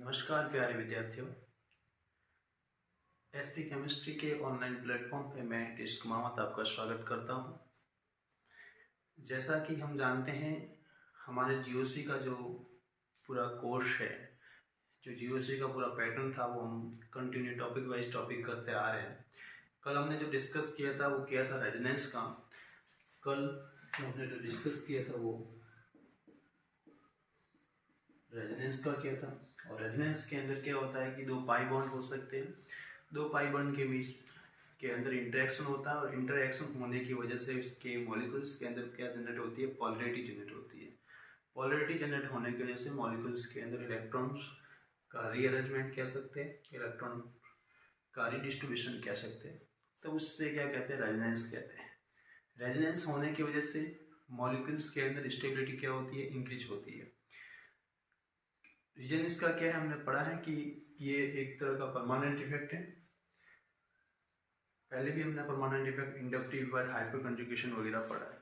नमस्कार प्यारे विद्यार्थियों। एसपी केमिस्ट्री के ऑनलाइन प्लेटफॉर्म पे मैं हितेश कुमावत आपका स्वागत करता हूं। जैसा कि हम जानते हैं, हमारे जीओसी का जो पूरा कोर्स है, जो जीओसी का पूरा पैटर्न था, वो हम कंटिन्यू टॉपिक वाइज टॉपिक करते आ रहे हैं। कल हमने जो डिस्कस किया था वो किया था रेजोनेंस का। कल हमने जो डिस्कस किया था वो रेजोनेंस का किया था। और रेजोनेंस के अंदर क्या होता है कि दो पाई बॉन्ड हो सकते हैं, दो पाई बॉन्ड के बीच के अंदर इंटरेक्शन होता है और इंटरेक्शन होने की वजह से इसके मॉलिक्यूल्स के अंदर क्या जनरेट होती है, पोलैरिटी जनरेट होती है। पोलैरिटी जनरेट होने की वजह से मॉलिक्यूल्स के अंदर इलेक्ट्रॉन्स का रीअरेंजमेंट कह सकते हैं, इलेक्ट्रॉन का रिडिस्ट्रीब्यूशन कह सकते हैं। तो उससे क्या कहते हैं, रेजोनेंस कहते हैं। रेजोनेंस होने की वजह से मॉलिक्यूल्स के अंदर स्टेबिलिटी क्या होती है, इंक्रीज होती है। रीजन इसका क्या है, हमने पढ़ा है कि ये एक तरह का परमानेंट इफेक्ट है। पहले भी हमने परमानेंट इफेक्ट, इंडक्टिव और हाइपर कंजुगेशन वगैरह पढ़ा है।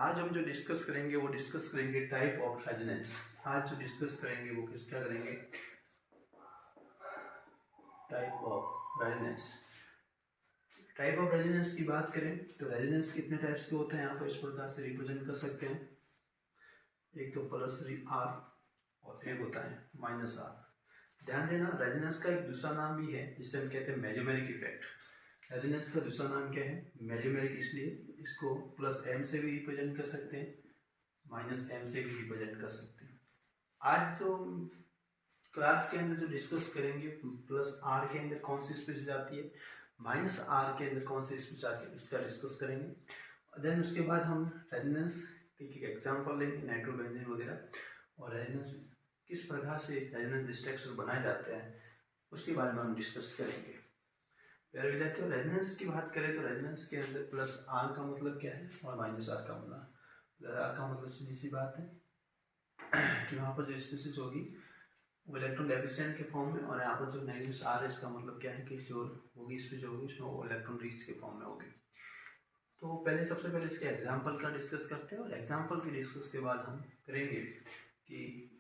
आज हम जो डिस्कस करेंगे वो डिस्कस करेंगे टाइप ऑफ रेजोनेंस। आज जो डिस्कस करेंगे वो क्या करेंगे, type of resonance. Type of resonance की बात करें तो रेजोनेंस कितने टाइप्स के होते हैं, यहाँ पर इस प्रकार से रिप्रेजेंट कर सकते हैं। एक तो प्लस आर और एक होता है माइनस आर। ध्यान देना, रेजोनेंस का एक दूसरा नाम भी है जिसे हम कहते हैं मेजोमेरिक इफेक्ट। रेजोनेंस का दूसरा नाम क्या है, मेजोमेरिक। इसलिए इसको प्लस एम से भी रिप्रेजेंट कर सकते हैं, माइनस एम से भी रिप्रेजेंट कर सकते हैं। आज जो क्लास के अंदर जो डिस्कस करेंगे, प्लस आर के अंदर कौन सी स्पीशीज आती है, माइनस आर के अंदर कौन सी स्पीशीज आती है, इसका डिस्कस करेंगे। देन उसके बाद हम रेजोनेंस के एग्जाम्पल लेंगे, नाइट्रोबेंजीन वगैरह, और रेजोनेंस किस प्रकार से रेजोनेंस स्ट्रक्चर बनाए जाते हैं उसके बारे में हम डिस्कस करेंगे। प्यारे विद्यार्थियों, रेजोनेंस की बात करें तो रेजोनेंस के अंदर प्लस आर का मतलब क्या है और माइनस आर का मतलब, प्लस आर का मतलब सीधी सी बात है कि वहाँ पर जो स्पीशीज होगी वो इलेक्ट्रॉन डेफिशिएंट के फॉर्म में, और यहाँ पर जो माइनस आर है इसका मतलब क्या है कि जो होगी स्पीशीज होगी उसमें वो इलेक्ट्रॉन रिच के फॉर्म में होगी। तो पहले सबसे पहले इसके एग्जाम्पल का डिस्कस करते हैं, और एग्जाम्पल के डिस्कस के बाद हम करेंगे कि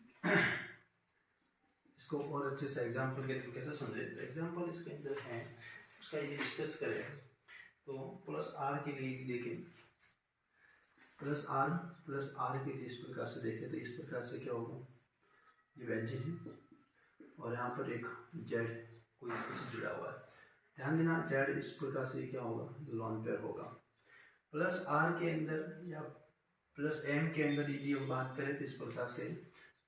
इसको और अच्छे से एग्जाम्पल के थ्रू कैसे समझे। तो एग्जाम्पल इसके अंदर है, उसका ये डिस्कस करें। तो प्लस आर के लिए देखें, प्लस आर के लिए इस प्रकार से देखें तो इस प्रकार से क्या होगा, ये बेंजीन है और यहाँ पर एक जेड कोई स्पीशीज जुड़ा हुआ है। ध्यान देना, जेड इस प्रकार से क्या होगा, लॉन पेयर होगा। प्लस आर के अंदर या प्लस एम के अंदर यदि हम बात करें तो इस प्रकार से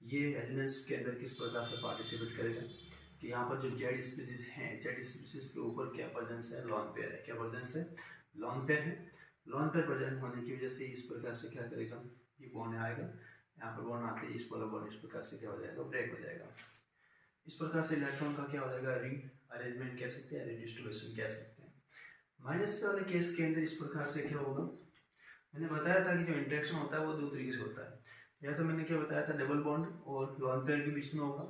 ये रेजोनेंस के अंदर किस प्रकार से पार्टिसिपेट करेगा कि यहाँ पर जो जेड स्पीशीज हैं, जेड स्पीशीज के ऊपर क्या प्रेजेंस है, लॉन पेयर है। क्या प्रेजेंस है, लॉन पेयर है। लॉन पेयर प्रेजेंट होने की वजह से इस प्रकार से क्या करेगा, ये बॉन्ड आएगा, यहाँ पर बॉन्ड आते ही इस वाला बॉन्ड इस प्रकार से क्या हो जाएगा, ब्रेक हो जाएगा। इस प्रकार से इलेक्ट्रॉन का क्या हो जाएगा, री अरेंजमेंट कह सकते हैं, रिडिस्ट्रीब्यूशन कह सकते हैं। माइनस वाले केस के अंदर इस प्रकार से क्या होगा, मैंने बताया था कि जो इंटरेक्शन होता है वो दो तरीके से होता है। या तो मैंने क्या बताया था, डबल बॉन्ड और लॉन पेयर के बीच में होगा,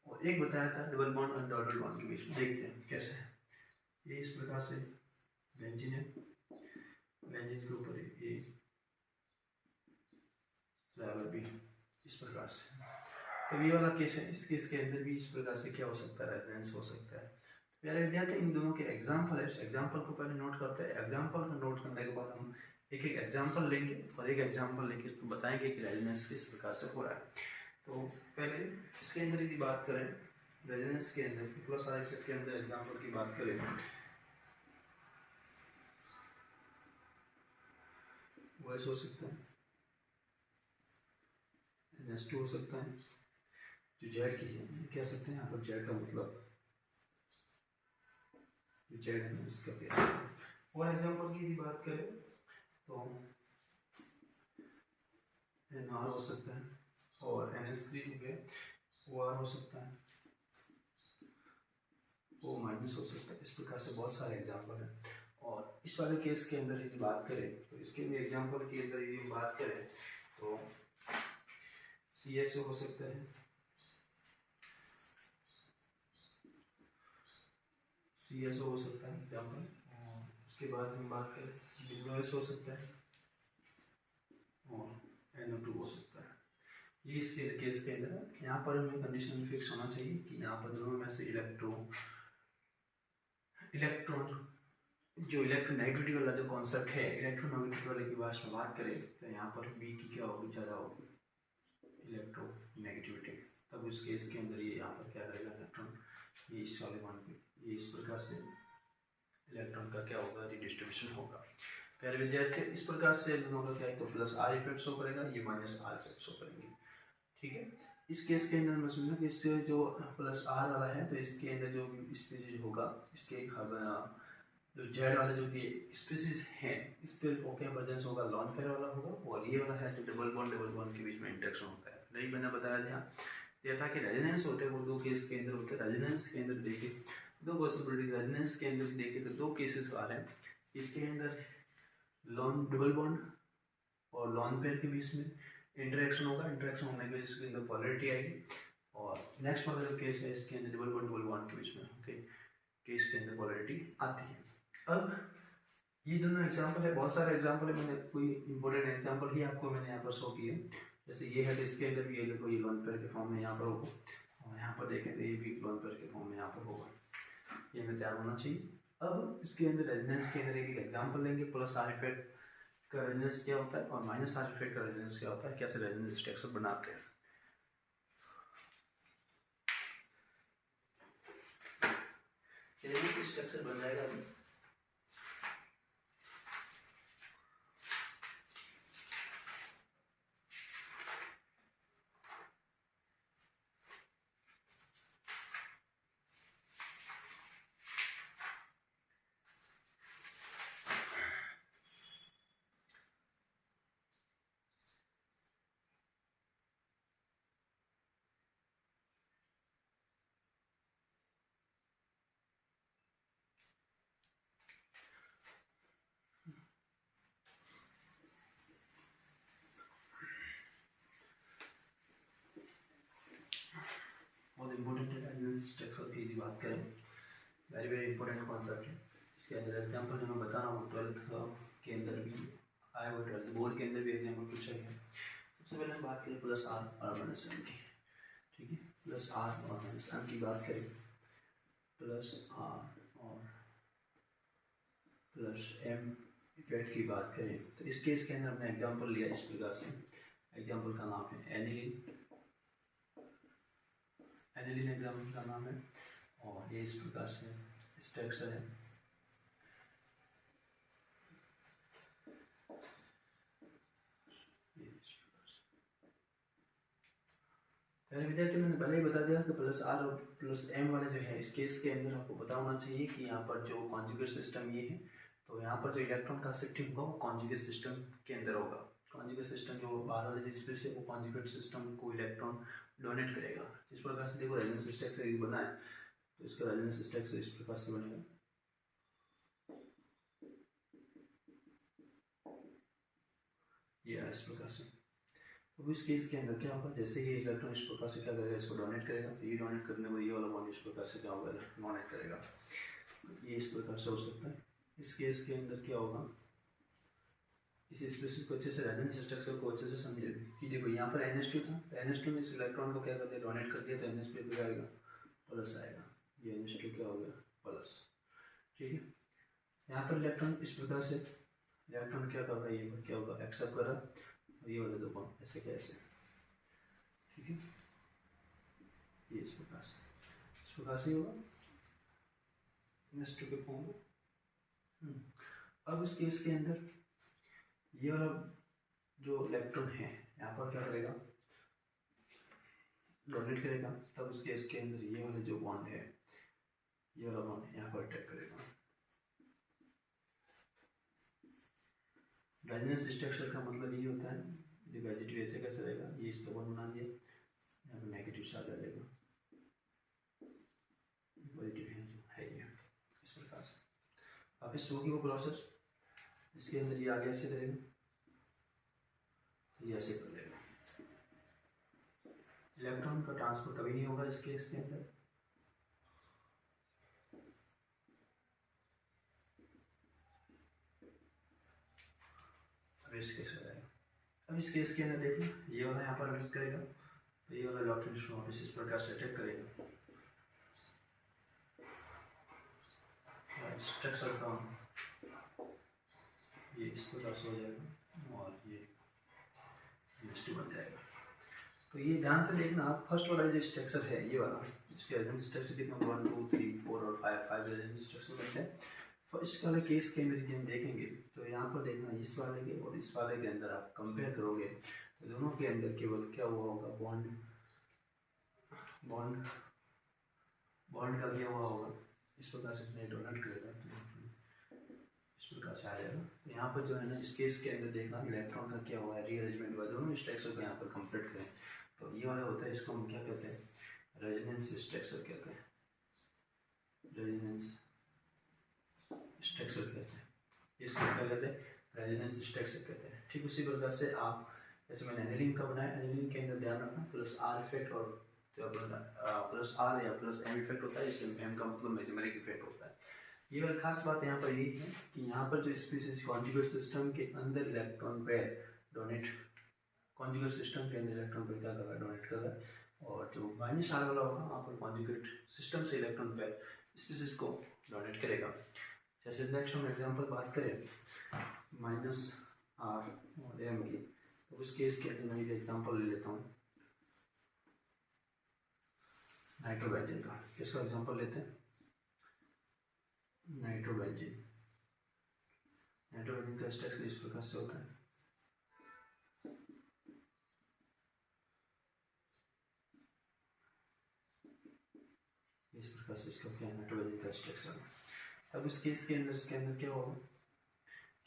और एक बताया था डबल बॉन्ड और डॉटेड बॉन्ड के बीच में। देखते हैं कैसे है। ये इस प्रकार से बेंजीन है, बेंजीन के ऊपर ए बराबर बी, इस प्रकार से। तो ये वाला केस है, इस केस के अंदर भी इस प्रकार से क्या हो सकता है, रेजोनेंस हो सकता है। प्यारे विद्यार्थी, इन दोनों के एग्जाम्पल है, एग्जाम्पल को पहले नोट करते हैं। एग्जाम्पल को नोट करने के बाद हम एक एक एग्जाम्पल लेंगे और एक एग्जाम्पल लेके इसको बताएंगे कि रेजोनेंस किस प्रकार से हो रहा है। तो पहले इसके अंदर यदि बात करें, रेजोनेंस के अंदर प्लस आर इफेक्ट के अंदर एग्जाम्पल की बात करें, वो ऐसे हो सकता है, NH2 हो सकता है, जो जेड की है कह सकते हैं, यहाँ पर जेड का मतलब जेड है इसका क्या। और एग्जाम्पल की यदि बात करें तो NR हो सकता है, और NH3 हो गया, OR हो सकता है, O माइनस हो सकता है। इस प्रकार से बहुत सारे एग्जाम्पल हैं। और इस वाले केस के अंदर यदि बात करें तो इसके भी एग्जाम्पल के अंदर यदि बात करें तो CSO हो सकता है, CSO हो सकता है एग्जाम्पल। और उसके बाद हम बात करें COS हो सकता है, और NO2 हो सकता है। ये इसके केस के अंदर है। यहाँ पर हमें कंडीशन फिक्स होना चाहिए कि यहाँ पर दोनों में से इलेक्ट्रॉन जो इलेक्ट्रोनेगेटिविटी वाला जो कॉन्सेप्ट है, इलेक्ट्रोनेगेटिविटी वाले की बात करें तो यहाँ पर बी की क्या होगी, ज़्यादा होगी इलेक्ट्रोनेगेटिविटी। तब उस केस के अंदर ये यहाँ पर क्या करेगा, इलेक्ट्रॉन ये इस वाले मान पे ये इस प्रकार से इलेक्ट्रॉन का क्या होगा, रिडिस्ट्रीब्यूशन होगा। पहले विद्यार्थी इस प्रकार से दोनों का क्या है, तो प्लस आर इफेक्ट शो करेगा, ये माइनस आर इफेक्ट शो करेंगे। ठीक है, इस केस के अंदर मैं समझूँ कि इससे जो प्लस आर वाला है तो इसके अंदर जो इस पे जो होगा, इसके जो जेड वाले जो भी स्पीसीज हैं इस पर क्या प्रेजेंस होगा, लॉन पेयर वाला होगा। और ये वाला है जो डबल बॉन्ड के बीच में इंटरेक्शन होता है। नहीं मैंने बताया था कि रेजोनेंस होते हैं वो दो केस के अंदर होते हैं। रेजोनेंस के अंदर देखिए दो पॉसिबिलिटीज, रेजोनेंस के अंदर देखिए तो दो केसेस आ रहे हैं। इसके अंदर लॉन डबल बॉन्ड और लॉन पेयर के बीच में इंटरेक्शन होगा, इंटरेक्शन होने की वजह से इसके अंदर पॉलरिटी आएगी। और नेक्स्ट वाला जो केस है इसके अंदर डबल बॉन्ड के बीच में केस के अंदर पॉलरिटी आती है। अब ये दोनों एग्जाम्पल है, बहुत सारे एग्जाम्पल है, मैंने कोई इंपॉर्टेंट एग्जाम्पल ही आपको मैंने यहाँ पर शो किए। जैसे ये है तो इसके अंदर भी ये देखो ये लॉन पेयर के फॉर्म में यहाँ पर होगा, और यहाँ पर देखें तो ये भी लॉन पेयर के फॉर्म में यहाँ पर होगा। ये हमें तैयार होना चाहिए। अब इसके अंदर रेजोनेंस के अंदर एक एग्जाम्पल लेंगे, प्लस आर इफेक्ट का रेजोनेंस क्या होता है और माइनस आर इफेक्ट का रेजोनेंस क्या होता है, कैसे रेजोनेंस स्ट्रक्चर बनाते हैं। रेजोनेंस स्ट्रक्चर बन जाएगा अभी। बहुत इंपॉर्टेंट है रेजोनेंस स्ट्रक्चर की बात करें, वेरी इंपॉर्टेंट कॉन्सेप्ट है। इसके अंदर एग्जाम्पल जो मैं बता रहा हूँ 12th के अंदर भी आया हुआ, 12th बोर्ड के अंदर भी एग्जाम्पल पूछा गया। सबसे पहले हम बात करें प्लस आर और माइनस एम की। ठीक है, प्लस आर और माइनस एम की बात करें, प्लस आर और प्लस एम इफेक्ट की बात करें तो इस केस के अंदर हमने एग्जाम्पल लिया इस प्रकार से। एग्जाम्पल का नाम है एनिलीन, एनिलीन एग्जाम्पल का नाम है। और ये इस प्रकार से स्ट्रक्चर है। विद्यार्थी मैंने पहले ही बता दिया कि प्लस आर और प्लस एम वाले जो है इस केस के अंदर आपको पता होना चाहिए कि यहाँ पर जो कॉन्जुगेट सिस्टम ये है, तो यहाँ पर जो इलेक्ट्रॉन का शिफ्टिंग होगा वो कॉन्जुगेट सिस्टम के अंदर होगा। कॉन्जुगेट सिस्टम जो बाहर वाले जिस से वो कॉन्जुगेट सिस्टम को इलेक्ट्रॉन डोनेट करेगा। जिस प्रकार से देखो रेजोनेंस स्ट्रक्चर बना है तो इसका रेजोनेंस स्ट्रक्चर इस प्रकार से बनेगा। ये इस प्रकार से। तो इस केस के अंदर क्या होगा, जैसे ये इलेक्ट्रॉन इस प्रकार से क्या करेगा, इसको डोनेट करेगा, तो ये डोनेट करने में ये वाला बॉन्ड इस प्रकार से क्या होगा, डोनेट करेगा। ये इस प्रकार से हो सकता है। इस केस के अंदर क्या होगा, इस स्पेसिस को अच्छे से रेजोनेंस स्ट्रक्चर को अच्छे से समझे कि देखो यहाँ पर NH2 था, तो NH2 ने इस इलेक्ट्रॉन को क्या कर दिया, डोनेट कर दिया, तो NH पे भी आएगा प्लस आएगा। ये NH2 क्या हो गया, प्लस। ठीक है, यहाँ पर इलेक्ट्रॉन इस प्रकार से इलेक्ट्रॉन क्या कर रहा है, ये क्या होगा, एक्सेप्ट कर रहा है, ये वाले दो बॉन्ड ऐसे कैसे। ठीक है, ये इस प्रकार से होगा NH2 के फॉर्म में। अब इस केस के अंदर ये वाला जो इलेक्ट्रॉन है यहाँ पर क्या करेगा, डोनेट करेगा, तब उस केस के अंदर ये वाले जो बॉन्ड है, ये वाला बॉन्ड यहाँ पर अटैक करेगा। रेजोनेंस स्ट्रक्चर का मतलब ये होता है, देखो पॉजिटिव ऐसे कैसे रहेगा, ये इसका बॉन्ड बना दिया, यहाँ पर नेगेटिव चार्ज आ जाएगा, पॉजिटिव है ये इस प्रकार से। वापस होगी वो प्रोसेस, इसके अंदर ये आगे ऐसे करेगा, ये ऐसे कर लेगा। इलेक्ट्रॉन का ट्रांसफर कभी नहीं होगा इस केस के अंदर। अब इस केस हो जाएगा। अब इस केस के अंदर देखना ये वाला यहाँ पर मीट करेगा, तो ये वाला इलेक्ट्रॉन वापस इस प्रकार से अटैक करेगा, स्ट्रक्चर का ये इस प्रकार से हो जाएगा और ये बन जाएगा। तो ये ध्यान से देखना आप, फर्स्ट वाला जो स्ट्रक्चर है ये वाला, इसके रेजोनेंस स्ट्रक्चर कितना 1 2 3 4 और 5 रेजोनेंस स्ट्रक्चर बनते हैं। फर्स्ट वाले केस के अंदर हम देखेंगे तो यहाँ पर देखना इस वाले के और इस वाले के अंदर आप कंपेयर करोगे तो दोनों के अंदर केवल क्या हुआ होगा, बॉन्ड बॉन्ड बॉन्ड का क्या हुआ होगा, इस प्रकार से डोनेट करेगा इस प्रकार से आ जाएगा। तो यहाँ पर जो है ना इस केस के अंदर देखना इलेक्ट्रॉन का क्या हुआ है, रीअरेंजमेंट हुआ, दोनों स्ट्रक्चर को यहाँ पर कंप्लीट करें तो ये वाला होता है, इसको हम क्या कहते हैं, रेजोनेंस स्ट्रक्चर कहते हैं, रेजोनेंस स्ट्रक्चर कहते हैं, इसको क्या कहते हैं, रेजोनेंस स्ट्रक्चर कहते हैं। ठीक उसी प्रकार से आप, जैसे मैंने एनिलिन का बनाया, एनिलिन के अंदर ध्यान रखना प्लस आर इफेक्ट और प्लस आर या प्लस एम इफेक्ट होता है, इसमें एम का मतलब मेसोमेरिक इफेक्ट होता है। ये वाली खास बात यहाँ पर यही है कि यहाँ पर जो स्पीसीज कॉन्जुगेट सिस्टम के अंदर electron pair donate, conjugate system के अंदर इलेक्ट्रॉन पेयर क्या कर रहा है, डोनेट कर रहा है, और जो माइनस आर वाला होगा वहाँ पर कॉन्जुगेट सिस्टम से इलेक्ट्रॉन पेयर स्पीसीज को डोनेट करेगा। जैसे नेक्स्ट हम एग्जांपल बात करें माइनस आर और एम की, तो उस केस के अंदर मैं एक एग्जांपल ले लेता हूँ नाइट्रोबेंजीन का। किसका एग्जांपल लेते हैं, नाइट्रोबेंजीन। नाइट्रोबेंजीन का स्ट्रक्चर इस प्रकार से होता है, इस प्रकार से इसका क्या है, नाइट्रोबेंजीन का स्ट्रक्चर। अब इस केस के अंदर इसके अंदर क्या होगा,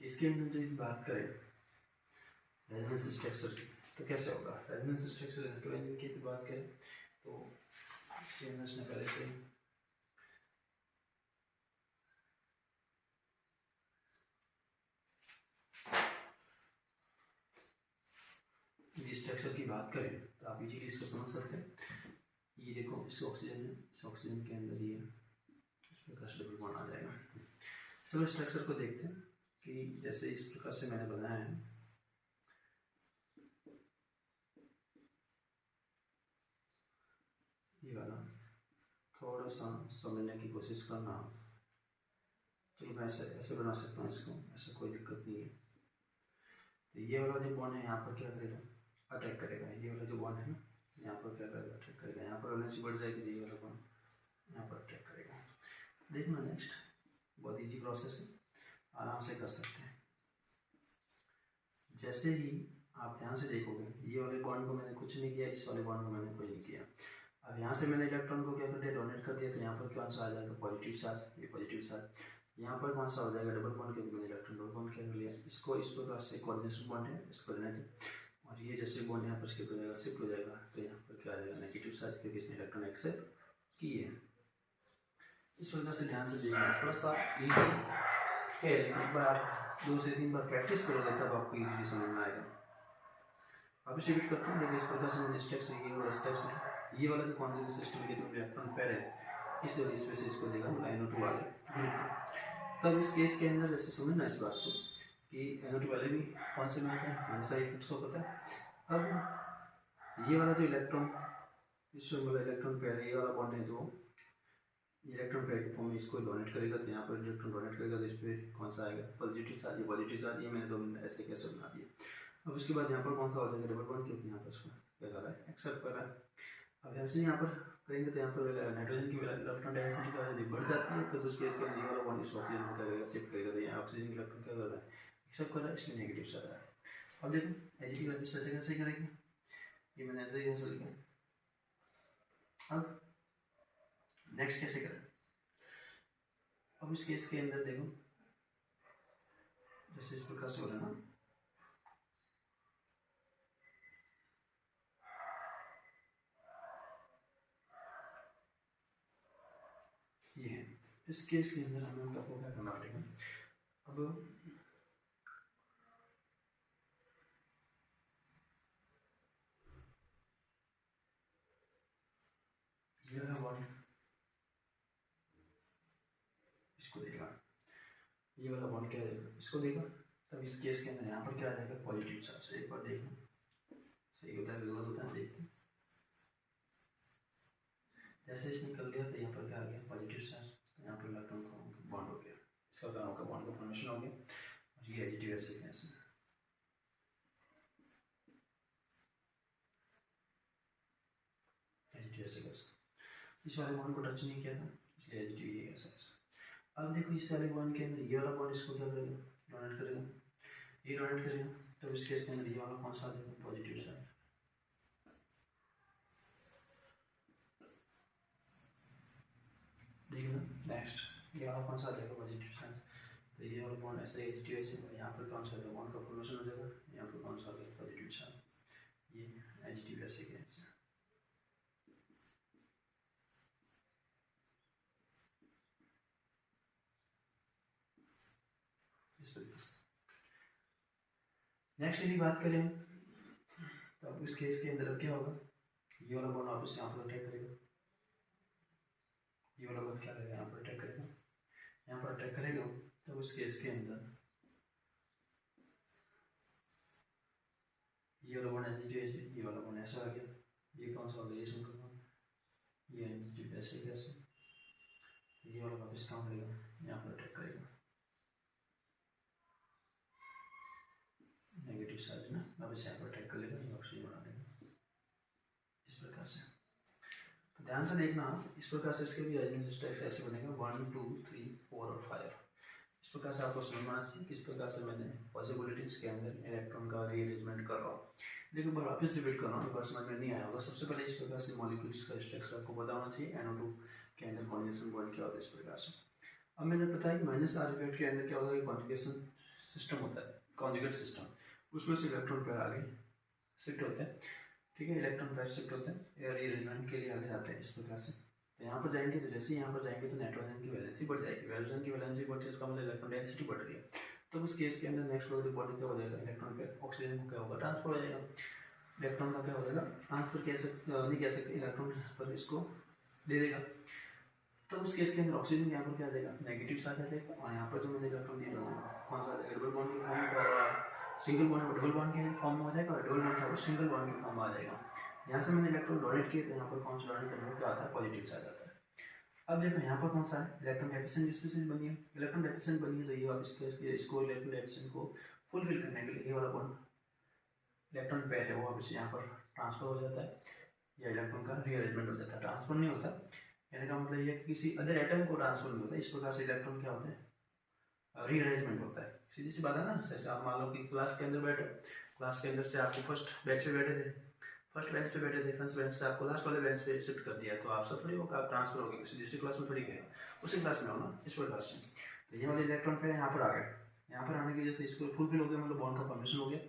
इसके अंदर जो बात करें रेजोनेंस स्ट्रक्चर की तो कैसे होगा, रेजोनेंस स्ट्रक्चर नाइट्रोबेंजीन की बात करें तो इसके अंदर इसने पहले से स्ट्रक्चर की बात करें तो आप इजीली इसको समझ सकते हैं। ये देखो इस ऑक्सीजन है, इस ऑक्सीजन के अंदर ये इस प्रकार से डबल बॉन्ड आ जाएगा। चलो स्ट्रक्चर को देखते हैं कि जैसे इस प्रकार से मैंने बनाया है, ये वाला थोड़ा सा समझने की कोशिश करना। चलो मैं ऐसे बना सकता हूँ इसको, ऐसा कोई दिक्कत नहीं है। तो ये वाला जो बॉन्ड है यहाँ पर क्या करेगा, अटैक करेगा, ये वाला जो बॉन्ड है ना यहाँ पर क्या करेगा, अटैक करेगा, यहाँ पर एनर्जी बढ़ जाएगी, ये वाला बॉन्ड यहाँ पर अटैक करेगा। देखना नेक्स्ट बहुत इजी प्रोसेस है, आराम से कर सकते हैं। जैसे ही आप ध्यान से देखोगे ये वाले बॉन्ड को मैंने कुछ नहीं किया, इस वाले बॉन्ड को मैंने कोई नहीं किया। अब यहाँ से मैंने इलेक्ट्रॉन को क्या कर दिया, डोनेट कर दिया, तो यहाँ पर कौन सा आ जाएगा, पॉजिटिव चार्ज, ये पॉजिटिव चार्ज। यहाँ पर कौन सा हो जाएगा, डबल बॉन्ड, क्योंकि मैंने इलेक्ट्रॉन डबल बॉन्ड कर लिया। इसको इस प्रकार से कोऑर्डिनेशन बॉन्ड है, इसको रहने दें, और ये जैसे बॉन्ड यहाँ पर स्किप हो जाएगा, शिफ्ट हो जाएगा, तो यहाँ पर क्या आ जाएगा, नेगेटिव चार्ज, क्योंकि इसने इलेक्ट्रॉन एक्सेप्ट की है। इस प्रकार से ध्यान से देखना, थोड़ा सा इजी है, लेकिन एक बार आप 2 से 3 बार प्रैक्टिस करोगे तब आपको इजीली समझ में आएगा। अब इसे रिपीट करते हैं, देखिए इस प्रकार से मैंने स्टेप्स है, ये वाला स्टेप्स है, ये वाला जो कॉन्जुगेट सिस्टम के जो इलेक्ट्रॉन पेयर है इस स्पेसिस को देगा NO2 वाले ग्रुप को। तब इस केस के अंदर जैसे समझना इस बात को कि NO2 वाले भी कौन से मिलते हैं, माइनस आई इफेक्ट शो होता है। अब ये वाला जो इलेक्ट्रॉन, इस वाला इलेक्ट्रॉन पेयर, ये वाला बॉन्ड है जो इलेक्ट्रॉन पेयर के फॉर्म में इसको डोनेट करेगा, तो यहाँ पर इलेक्ट्रॉन डोनेट करेगा तो इस पर कौन सा आएगा, पॉजिटिव चार्ज। ये पॉजिटिव चार्ज, ये मैंने 2 मिनट ऐसे कैसे बना दिया। अब उसके बाद यहाँ पर कौन सा हो जाएगा, डबल बॉन्ड, क्योंकि यहाँ पर इसको क्या कर रहा है, एक्सेप्ट कर रहा है। अब ऐसे यहाँ पर करेंगे तो यहाँ पर नाइट्रोजन की इलेक्ट्रॉन डेंसिटी का बढ़ जाती है, तो उसके इसके ये वाला बॉन्ड इस ऑक्सीजन को करेगा, शिफ्ट करेगा, तो यहाँ ऑक्सीजन इलेक्ट्रॉन क्या कर रहा है, एक्सेप्ट कर रहा है, इसमें नेगेटिव चार्ज आ रहा है। अब देखो एजिटिव वाइब्रेशन ऐसे कैसे करेंगे, ये मैंने ऐसे ही कैसे लिखा। अब नेक्स्ट कैसे करें, अब इस केस के अंदर देखो जैसे इस प्रकार से हो रहा है ना, ये है। इस केस के अंदर हमें उनका क्या करना पड़ेगा, अब ये वाला बॉन्ड इसको देगा, ये वाला बॉन्ड क्या देगा, इसको देगा। तब इस केस के अंदर यहाँ पर क्या आ जाएगा, पॉजिटिव चार्ज। एक बार देखना सही होता है गलत होता है, देखते हैं। जैसे इसने कर लिया तो यहाँ पर क्या आ गया पॉजिटिव चार्ज, तो यहाँ पर इलेक्ट्रॉन का बॉन्ड हो गया, इसका दोनों का बॉन्ड का फॉर्मेशन हो गया और ये एडिटिव एसिड है इसमें। एडिटिव एसिड इस वाले बॉन्ड को टच नहीं किया था इसलिए एडिटिव ये गैस है। अब देखो इस वाले बॉन्ड के अंदर ये वाला बॉन्ड इसको क्या करेगा, डोनेट करेगा, ये डोनेट करेगा, तो इस केस के अंदर ये वाला कौन सा आ जाएगा, पॉजिटिव चार्ज। देखिए ना नेक्स्ट ये वाला कौन सा आ जाएगा, पॉजिटिव चार्ज, तो ये वाला बॉन्ड ऐसे एडिटिव है, यहाँ पर कौन सा आ जाएगा, बॉन्ड का फॉर्मेशन हो जाएगा, यहाँ पर कौन सा आ जाएगा, पॉजिटिव चार्ज, ये एडिटिव ऐसे के ऐसे। इस तरीके से नेक्स्ट यदि बात करें तो अब इस केस के अंदर क्या होगा, ये वाला बॉन्ड वापस यहाँ पर अटैक करेगा, ये वाला बॉन्ड क्या करेगा, यहाँ पर अटैक करेगा, यहाँ पर अटैक करेगा, तो इस केस के अंदर ये वाला बॉन्ड ऐसे, ये वाला बॉन्ड ऐसा आ गया, ये कौन सा हो गया, इसमें ये ऐसे कैसे, ये वाला वापस काम करेगा, यहाँ पर अटैक करेगा, नेगेटिव चार्ज ना वापस यहाँ पर अटैक कर लेगा, ऑक्सीजन बना देगा इस प्रकार से। तो ध्यान से देखना इस प्रकार से इसके भी रेजोनेंस स्ट्रक्चर ऐसे बनेगा 1 2 3 4 और 5। इस प्रकार से आपको समझना चाहिए किस प्रकार से मैंने पॉसिबिलिटीज के अंदर इलेक्ट्रॉन का रीअरेंजमेंट कर रहा हूँ। देखो बार वापस रिपीट कर रहा हूँ, एक बार समझ में नहीं आया होगा। सबसे पहले इस प्रकार से मॉलिक्यूल्स का स्ट्रक्चर आपको पता होना चाहिए, NO2 के अंदर कॉन्जुगेशन बॉन्ड क्या होता है इस प्रकार से। अब मैंने बताया कि -R इफेक्ट के अंदर क्या होता है, कॉन्जुगेशन सिस्टम होता है, कॉन्जुगेट सिस्टम, उसमें से इलेक्ट्रॉन पेयर आगे शिफ्ट होते हैं, ठीक है, इलेक्ट्रॉन पेयर शिफ्ट होते हैं रीअरेंजमेंट के लिए आगे जाते हैं इस प्रकार से। तो यहाँ पर जाएंगे तो जैसे यहाँ पर जाएंगे तो नाइट्रोजन की वैलेंसी बढ़ जाएगी, नाइट्रोजन की वैलेंसी बढ़ जाए इसका मतलब इलेक्ट्रॉन डेंसिटी बढ़ रही है। तो उस केस के अंदर नेक्स्ट वाली बॉडी क्या हो जाएगा, इलेक्ट्रॉन पेयर ऑक्सीजन को क्या होगा, ट्रांसफर हो जाएगा, इलेक्ट्रॉन का क्या हो जाएगा, ट्रांसफर नहीं कह सकते, इलेक्ट्रॉन पर इसको दे देगा। तो उस केस के अंदर ऑक्सीजन यहाँ पर क्या आ जाएगा, नेगेटिव चार्ज आ जाएगा, और यहाँ पर जो मैंने इलेक्ट्रॉन दिया कौन सा डबल बॉन्ड की form, single bond double bond के फॉर्म में हो जाएगा, और डबल बॉन्ड था वो सिंगल बॉन्ड के फॉर्म में आ जाएगा। यहाँ से मैंने इलेक्ट्रॉन डोनेट किए तो यहाँ पर कौन सा डोनेट करने क्या आता है, पॉजिटिव चार्ज आता है। अब देखो यहाँ पर कौन सा है, इलेक्ट्रॉन डेफिशिएंट स्पीशीज बनी है, इलेक्ट्रॉन डेफिशिएंट बनी है, तो ये वापस इसको इलेक्ट्रॉन डेफिशिएंट को फुलफिल करने के लिए ये वाला बॉन्ड इलेक्ट्रॉन पेयर है वो वापस यहाँ पर ट्रांसफर हो जाता है, या इलेक्ट्रॉन का रीअरेंजमेंट हो जाता है, ट्रांसफर नहीं होता। यानी का मतलब ये कि किसी अदर एटम को ट्रांसफर नहीं होता, इस प्रकार से इलेक्ट्रॉन क्या होता है, रीअरेंजमेंट होता है। सीधी सी बात है ना, जैसे आप मान लो कि क्लास के अंदर बैठे, क्लास के अंदर से आपको फर्स्ट बेंच पे बैठे थे, फर्स्ट बेंच पे बैठे थे, फर्स्ट बेंच से आपको लास्ट वाले बेंच पे शिफ्ट कर दिया, तो आप सब थोड़ी होगा, आप ट्रांसफर हो गए किसी दूसरी क्लास में, थोड़ी गए उसी क्लास में हो ना, इस प्रकार से। तो ये वाले इलेक्ट्रॉन पे यहाँ पर आ गए, यहाँ पर आने की वजह से इसको फुलफिल हो गया, मतलब बॉन्ड का फॉर्मेशन हो गया,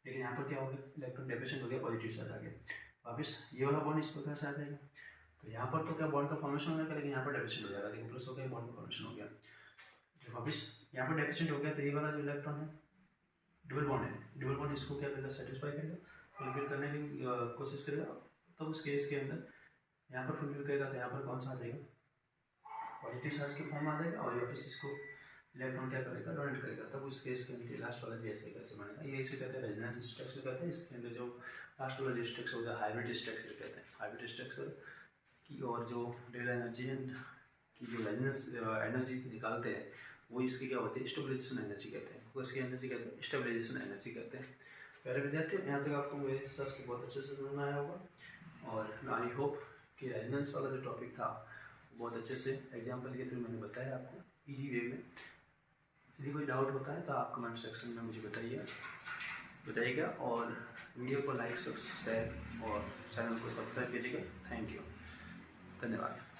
लेकिन यहाँ पर क्या हो गया, इलेक्ट्रॉन डेफिशिएंट हो गया, पॉजिटिव चार्ज आ गया, वापस ये वाला बॉन्ड इस प्रकार से आ जाएगा। तो यहाँ पर तो क्या बॉन्ड का फॉर्मेशन हो जाएगा, लेकिन यहाँ पर डेफिशिएंट हो जाएगा, देखो प्लस हो गया, बॉन्ड का फॉर्मेशन हो गया, तो वापस यहाँ पर डेफिशिएंट हो गया, तो ये वाला जो इलेक्ट्रॉन है डबल बॉन्ड है, डबल बॉन्ड इसको क्या करेगा, सेटिस्फाई करेगा, फुलफिल करने की कोशिश करेगा। तो उस केस के अंदर यहाँ पर फुलफिल करेगा, तो यहाँ पर कौन सा आ जाएगा, पॉजिटिव चार्ज की फॉर्म आ जाएगा, और वापस इसको इलेक्ट्रॉन क्या करेगा, डोनेट करेगा। तब उस केस के अंदर लास्ट वाला भी ऐसे कैसे बनेगा, ये इसे कहते हैं रेजोनेंस स्ट्रक्चर कहते हैं। इसके अंदर जो लास्ट वाला जो स्ट्रक्चर होता है हाइब्रिड स्ट्रक्चर कहते हैं। हाइब्रिड स्ट्रक्चर की और जो डेल एनर्जी की जो रेजोनेंस एनर्जी निकालते हैं वो इसकी क्या होती है, स्टेबलाइजेशन एनर्जी कहते हैं, उसकी एनर्जी कहते हैं स्टेबलाइजेशन एनर्जी कहते हैं। प्यारे विद्यार्थियों, यहाँ तक आपको मेरे सर से बहुत अच्छे से समझ में आया होगा, और आई होप कि रेजोनेंस वाला जो टॉपिक था बहुत अच्छे से एग्जाम्पल के थ्रू मैंने बताया आपको इजी वे में। यदि कोई डाउट होता है तो आप कमेंट सेक्शन में मुझे बताइएगा, और वीडियो को लाइक शेयर और चैनल को सब्सक्राइब कीजिएगा। थैंक यू, धन्यवाद।